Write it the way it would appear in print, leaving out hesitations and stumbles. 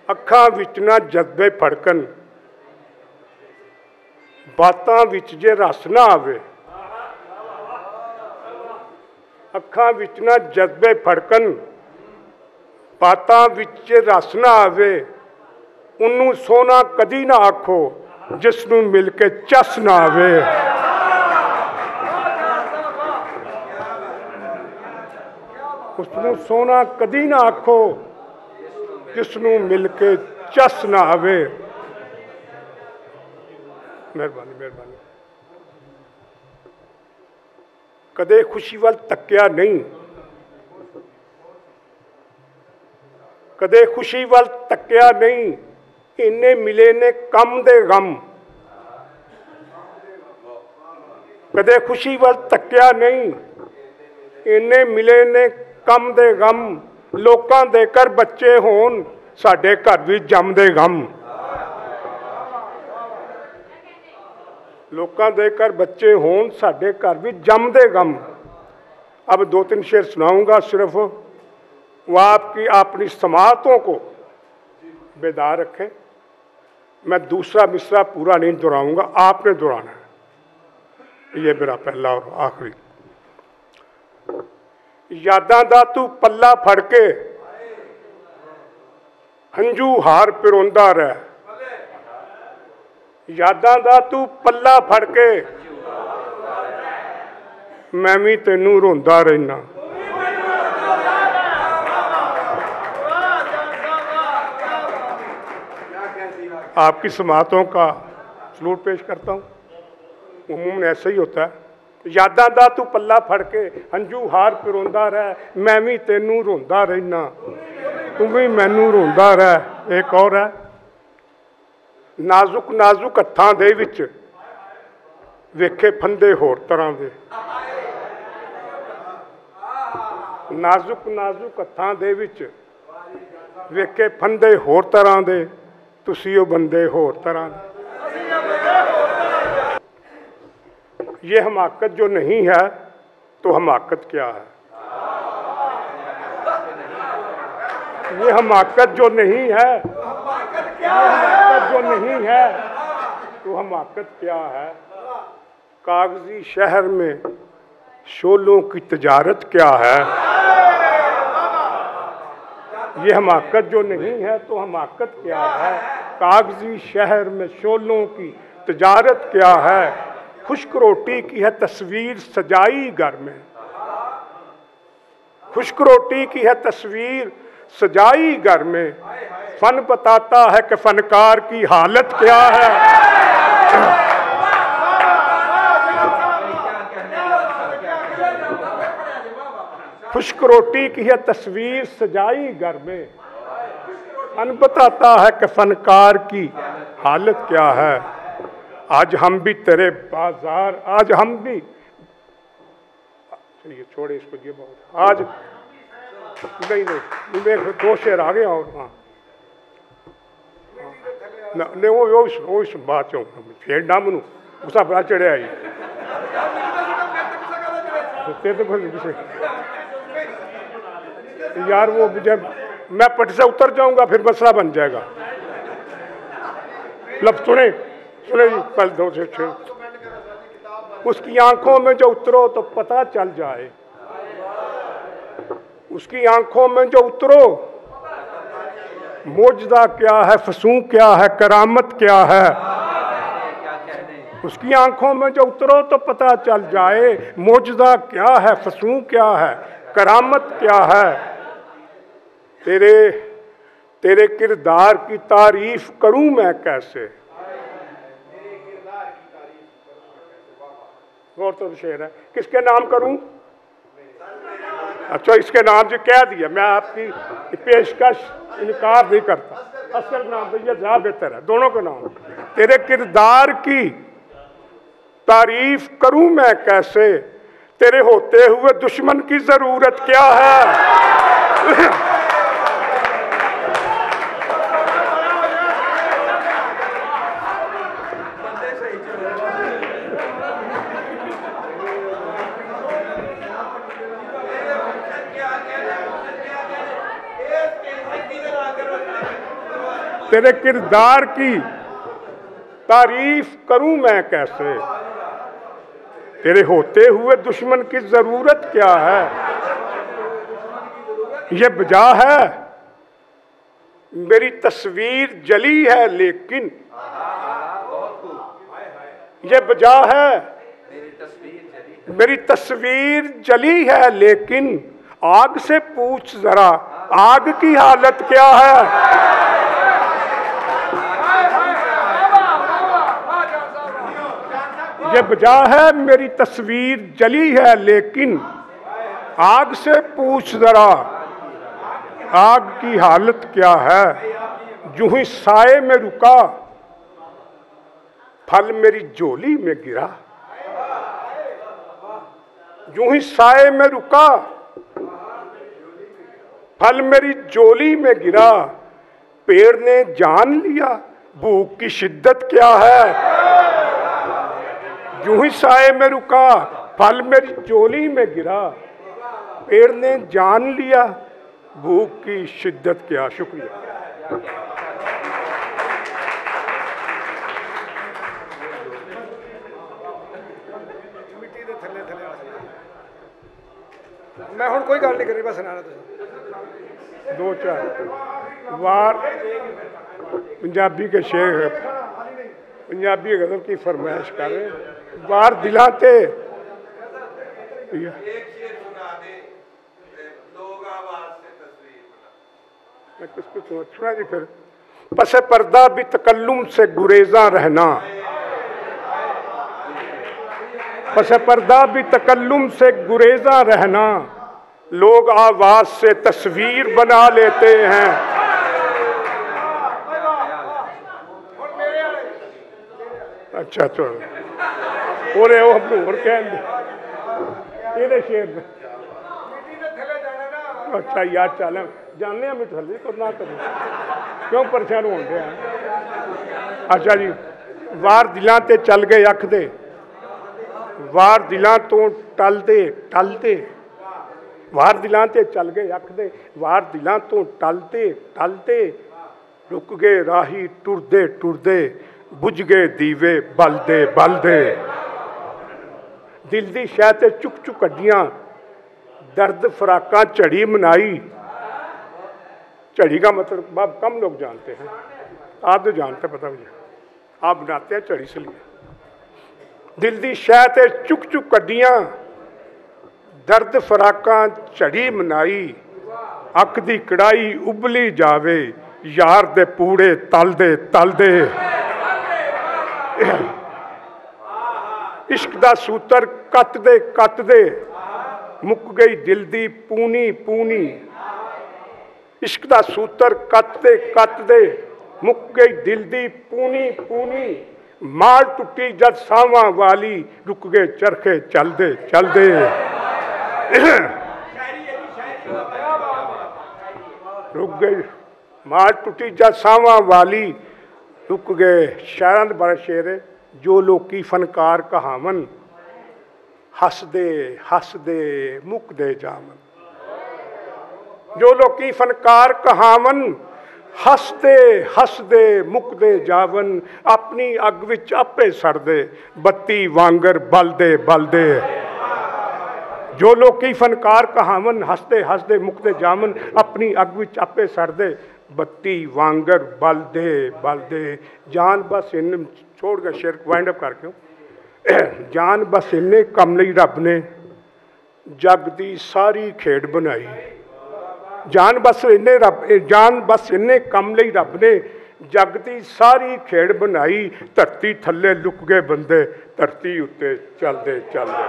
ਅੱਖਾਂ ਵਿੱਚ ਨਾ ਜਜ਼ਬੇ ਫੜਕਣ, ਬਾਤਾਂ ਵਿੱਚ ਜੇ ਰਸ ਨਾ ਆਵੇ। ਅੱਖਾਂ ਵਿੱਚ ਨਾ ਜਜ਼ਬੇ ਫੜਕਣ, ਬਾਤਾਂ ਵਿੱਚ ਜੇ ਰਸ ਨਾ ਆਵੇ। ਉਹਨੂੰ ਸੋਹਣਾ ਕਦੀ ਨਾ ਆਖੋ ਜਿਸ ਨੂੰ ਮਿਲ ਕੇ ਚਸ ਨਾ ਆਵੇ। ਉਸਨੂੰ ਸੋਹਣਾ ਕਦੀ ਨਾ ਆਖੋ ਜਿਸ ਨੂੰ ਮਿਲ ਕੇ ਚਸ ਨਾ ਆਵੇ। ਮਿਹਰਬਾਨੀ ਮਿਹਰਬਾਨੀ। ਕਦੇ ਖੁਸ਼ੀ ਵੱਲ ਤੱਕਿਆ ਨਹੀਂ, ਕਦੇ ਖੁਸ਼ੀ ਵੱਲ ਤੱਕਿਆ ਨਹੀਂ। ਇੰਨੇ ਮਿਲੇ ਨੇ ਕੰਮ ਦੇ ਗਮ। ਕਦੇ ਖੁਸ਼ੀ ਵੱਲ ਤੱਕਿਆ ਨਹੀਂ, ਇੰਨੇ ਮਿਲੇ ਨੇ ਕੰਮ ਦੇ ਗਮ। ਲੋਕਾਂ ਦੇ ਘਰ ਬੱਚੇ ਹੋਣ, ਸਾਡੇ ਘਰ ਵੀ ਜੰਮਦੇ ਗਮ। लोगों के घर बच्चे हों, साढ़े घर भी जमदे गम। अब 2-3 शेर सुनाऊंगा सिर्फ, वो आपकी अपनी समातों को बेदार रखें। मैं दूसरा मिसरा पूरा नहीं दोहराऊंगा, आपने दोहराना है। ये मेरा पहला और आखिरी। यादां दा तू पल्ला फड़ के हंजू हार पिरोंदा रह। यादां दा तू पल्ला फड़ के मैं भी तेनू रोंदा रहना। आपकी समातों का सलूट पेश करता हूँ। उमूमन ऐसा ही होता है। यादां दा तू पल्ला फड़ के हंजू हार पिरोंदा रह, मैं भी तेनू रोंदा रहना, तू भी मैनू रोंदा रह। एक और है, नाजुक नाजुक हत्थां दे विच वेखे फंदे होर तरह दे। नाजुक नाजुक हत्थां दे विच वेखे फंदे होर तरह दे, तुसी ओ बंदे होर तरह दे। ये हमाकत जो नहीं है तो हमाकत क्या है? ये हमाकत जो नहीं है, जो नहीं है तो हमाकत क्या है? कागजी शहर में शोलों की तजारत क्या है? ये हमाकत जो नहीं है तो हमाकत क्या है? कागजी शहर में शोलों की तजारत क्या है? खुश्क रोटी की है तस्वीर सजाई घर में। खुश्क रोटी की है तस्वीर सजाई घर में। फन बताता है कि फनकार की हालत क्या है। खुश्क रोटी की है तस्वीर सजाई घर में। फन बताता है कि फनकार की हालत क्या है। आज हम भी तेरे बाजार, आज हम भी, चलिए छोड़े इसको, ये बहुत आज नहीं नहीं मेरे 2 शेर आ गए। और हाँ नहीं वो बात चो फिर ना मनु गुस्सा बड़ा चढ़िया आई यार। वो जब मैं पट से उतर जाऊंगा फिर मसला बन जाएगा। लब सुने सुने जी, पल 2 से 6। उसकी आंखों में जो उतरो तो पता चल जाए, उसकी आंखों में जो उतरो मोजदा क्या है, फसूं क्या है, करामत क्या है। उसकी आंखों में जो उतरो तो पता चल जाए, मोजदा क्या है, फसूं क्या है, करामत क्या है। तेरे किरदार की तारीफ करूं मैं कैसे। गौर तो शेर है, किसके नाम करूं? अच्छा इसके नाम से कह दिया, मैं आपकी पेशकश इनकार नहीं करता। असल नाम तो ये ज्यादा बेहतर है, दोनों के नाम। तेरे किरदार की तारीफ करूं मैं कैसे, तेरे होते हुए दुश्मन की जरूरत क्या है। तेरे किरदार की तारीफ करूं मैं कैसे, तेरे होते हुए दुश्मन की जरूरत क्या है। ये बजा है मेरी तस्वीर जली है लेकिन, ये बजा है मेरी तस्वीर जली है लेकिन, आग से पूछ जरा आग की हालत क्या है। ये बजा है मेरी तस्वीर जली है लेकिन, आग से पूछ जरा आग की हालत क्या है। यूं ही साए में रुका फल मेरी झोली में गिरा, यूं ही साए में रुका फल मेरी झोली में गिरा। पेड़ ने जान लिया भूख की शिद्दत क्या है। यूं ही साए में रुका फल मेरी झोली में गिरा, पेड़ ने जान लिया भूख की शिद्दत क्या। शुक्रिया। मैं हुण कोई गल नहीं करी, बस सुनाना दो चार वार पंजाबी के शेर पंजाबी गजल की फरमाइश कर रहे। वार दिलाते किसको सुना जी। फिर पसे पर्दा भी तकल्लुम से गुरेजा रहना, पसे पर्दा भी तकल्लुम से गुरेजा रहना, लोग आवाज से तस्वीर बना लेते हैं। अच्छा चलो और ये शेर अच्छा यार चल जाने मैं थले को ना करूँ क्यों परेशान हो गया। अच्छा जी वार दिलों ते चल गए अख दे, वार दिलों तो टलते टलते, वार दिलों ते चल गए अख दे, वार दिलों तो टलते टलते, रुक गए राही टुरदे टुरदे, बुझ गए दीवे बलदे बलदे। दिल दी शह ते चुक चुक कड्डियां, दर्द फराका झड़ी मनाई। झड़ी का मतलब आप कम लोग जानते हैं, आप तो जानते पता मुझे, आप बनाते हैं झड़ी से लिए। दिल दी शह ते चुक चुक कड्डियां, दर्द फराका झड़ी मनाई, अख दी कड़ाई उबली जावे, यार दे पूड़े तलदे तलदे। इश्क दा सूतर कट दे मुक गई दिल दी पूनी पूनी, इश्क दा सूतर कट दे मुक गई दिल दी पूनी पूनी। माल टुटी जद सावा वाली, रुक गए चरखे चलदे चलदे। रुक गई माल टुटी जद सावा वाली, रुक गए। शायरां दे बड़ा शेर है, जो लोकी फनकार कहावन, हसदे हसदे मुकदे जावन। जो लोकी फनकार कहावन, हसदे हसदे मुकदे जावन, अपनी अग विच आपे सड़दे, बत्ती वांगर बलदे बलदे। जो लोकी फनकार कहावन, हसदे हसदे मुकदे जावन, अपनी अग विच आपे सड़दे, बत्ती वांगर बलदे बलदे। जान बस इन छोड़ के शेर वाइंड अप करके, जान बस इन्ने कम लई रब ने जग दी सारी खेड बनाई। जान बस इन्ने कम लई रब ने जग दी सारी खेड बनाई। धरती थल्ले लुक गए बंदे, धरती उत्ते चलदे चलदे।